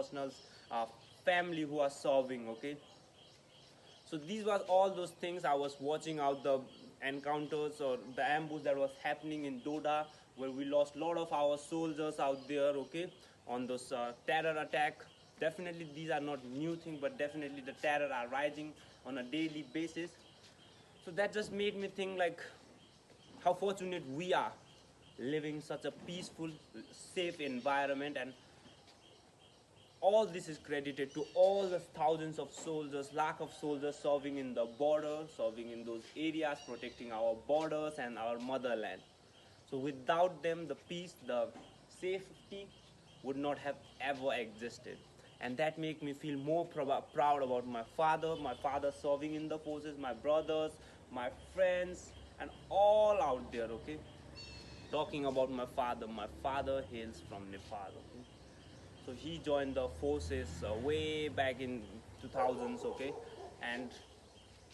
personnel, uh, family who are serving. Okay, so these were all those things. I was watching out the encounters or the ambush that was happening in Doda, where we lost a lot of our soldiers out there. Okay, on those terror attack. Definitely, these are not new things, but definitely the terror are rising on a daily basis. So that just made me think like how fortunate we are living such a peaceful, safe environment, and all this is credited to all the thousands of soldiers, lakh of soldiers serving in the border, serving in those areas, protecting our borders and our motherland. So without them, the peace, the safety would not have ever existed. And that make me feel more proud about my father serving in the forces, my brothers, my friends, and all out there, okay? Talking about my father hails from Nepal, okay? So he joined the forces way back in 2000s, okay? And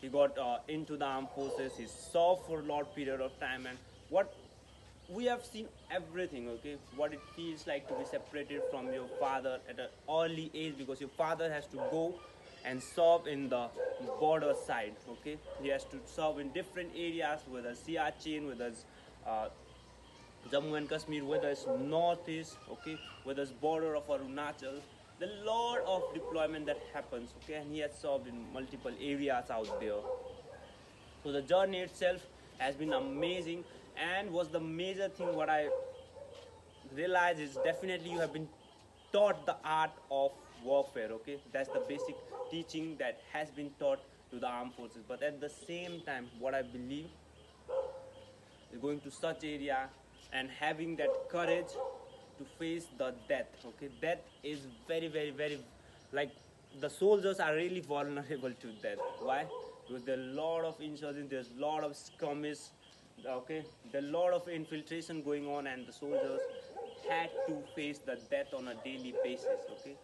he got into the armed forces. He served for a long period of time, and what we have seen everything, okay? What it feels like to be separated from your father at an early age, because your father has to go and serve in the border side, okay? He has to serve in different areas, whether Siachen, whether it's uh, Jammu and Kashmir, whether it's northeast, okay, whether it's border of Arunachal, the lot of deployment that happens, okay, and he has served in multiple areas out there. So the journey itself has been amazing, and was the major thing what I realized is definitely you have been taught the art of warfare, okay? That's the basic teaching that has been taught to the armed forces. But at the same time, what I believe is going to such area and having that courage to face the death, okay? Death is very, very, very, like, the soldiers are really vulnerable to death. Why? Because there are a lot of insurgents, there's a lot of skirmish, okay? There are a lot of infiltration going on, and the soldiers had to face the death on a daily basis, okay?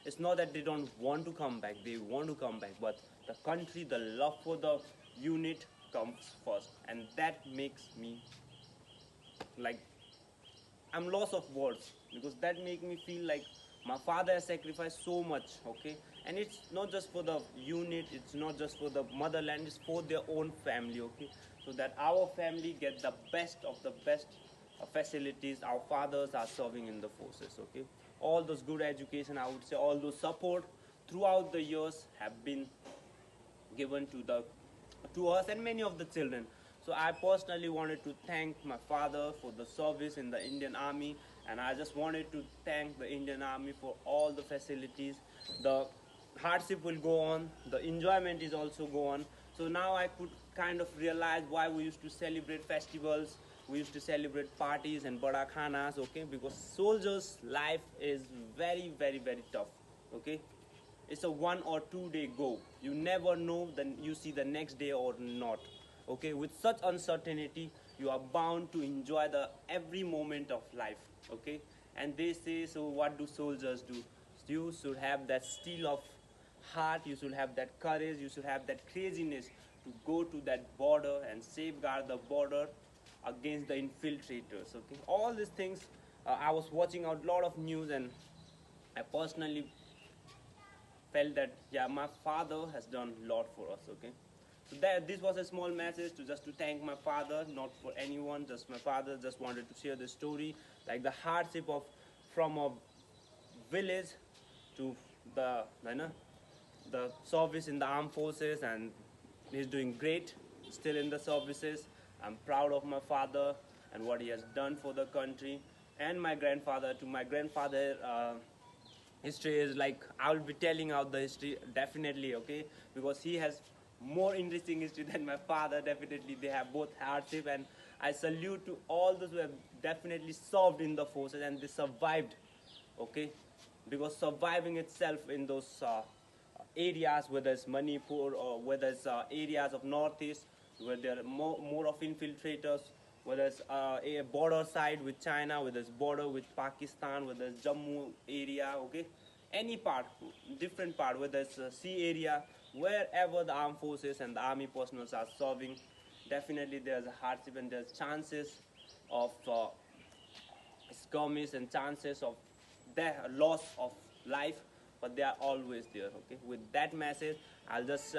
It's not that they don't want to come back, they want to come back, but the country, the love for the unit comes first, and that makes me like I'm lost of words, because that make me feel like my father has sacrificed so much, okay? And it's not just for the unit, it's not just for the motherland, it's for their own family, okay? So that our family get the best of the best facilities. Our fathers are serving in the forces, okay? All those good education, I would say, all those support throughout the years have been given to us and many of the children. So I personally wanted to thank my father for the service in the Indian Army, and I just wanted to thank the Indian Army for all the facilities. The hardship will go on, the enjoyment is also go on. So now I could kind of realize why we used to celebrate festivals, we used to celebrate parties and bada khanas, okay? Because soldiers' life is very, very, very tough, okay? It's a 1 or 2 day go. You never know then you see the next day or not, okay? With such uncertainty, you are bound to enjoy the every moment of life, okay? And they say, so what do soldiers do? You should have that steel of heart, you should have that courage, you should have that craziness to go to that border and safeguard the border against the infiltrators, okay? All these things, I was watching out a lot of news, and I personally felt that yeah, my father has done a lot for us, okay? So that this was a small message to just to thank my father, not for anyone, just my father. Just wanted to share the story, like the hardship of from a village to the you know the service in the armed forces, and he's doing great still in the services. I'm proud of my father and what he has done for the country, and my grandfather. To my grandfather, history is like I'll be telling out the history definitely, okay? Because he has more interesting history than my father. Definitely, they have both hardship, and I salute to all those who have definitely served in the forces and they survived, okay? Because surviving itself in those areas, whether it's Manipur or whether it's areas of Northeast, where there are more of infiltrators, whether it's a border side with China, whether it's border with Pakistan, whether it's Jammu area, okay? Any part, different part, whether it's a sea area, wherever the armed forces and the army personnel are serving, definitely there's a hardship and there's chances of skirmish and chances of the loss of life, but they are always there. Okay, with that message, I'll just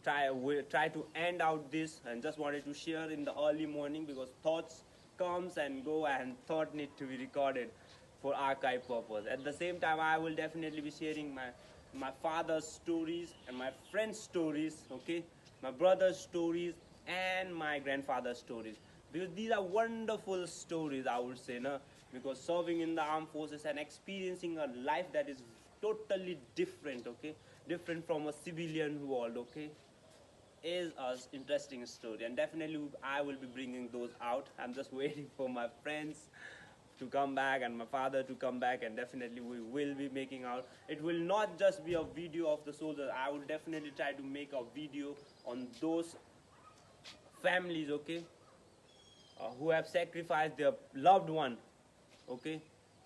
try to end out this, and just wanted to share in the early morning, because thoughts comes and go, and thought need to be recorded for archive purpose. At the same time, I will definitely be sharing my father's stories and my friends' stories, okay, my brother's stories and my grandfather's stories, because these are wonderful stories, I would say, no? Because serving in the armed forces and experiencing a life that is totally different, okay, different from a civilian world, okay, is a interesting story, and definitely I will be bringing those out. I'm just waiting for my friends to come back and my father to come back, and definitely we will be making out. It will not just be a video of the soldiers. I will definitely try to make a video on those families, okay, who have sacrificed their loved one, okay,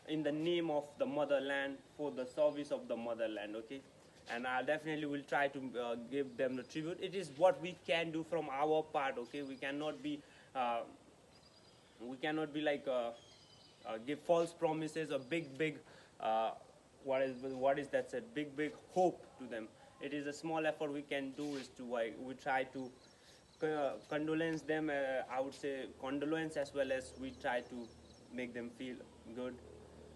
in the name of the motherland, for the service of the motherland, okay. And I definitely will try to give them the tribute. It is what we can do from our part, okay. Uh, we cannot be like give false promises or big uh, what is that said, big hope to them. It is a small effort we can do, is to we try to condolence them, I would say condolence, as well as we try to make them feel good,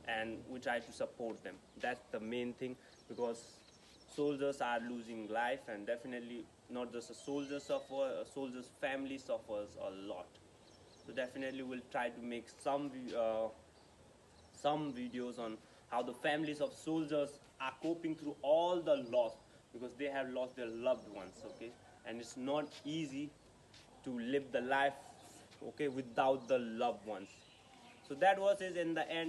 and we try to support them. That's the main thing, because soldiers are losing life, and definitely not just a soldier suffer, a soldier's family suffers a lot. So definitely we'll try to make some videos on how the families of soldiers are coping through all the loss, because they have lost their loved ones, okay. And it's not easy to live the life, okay, without the loved ones. So that was it in the end.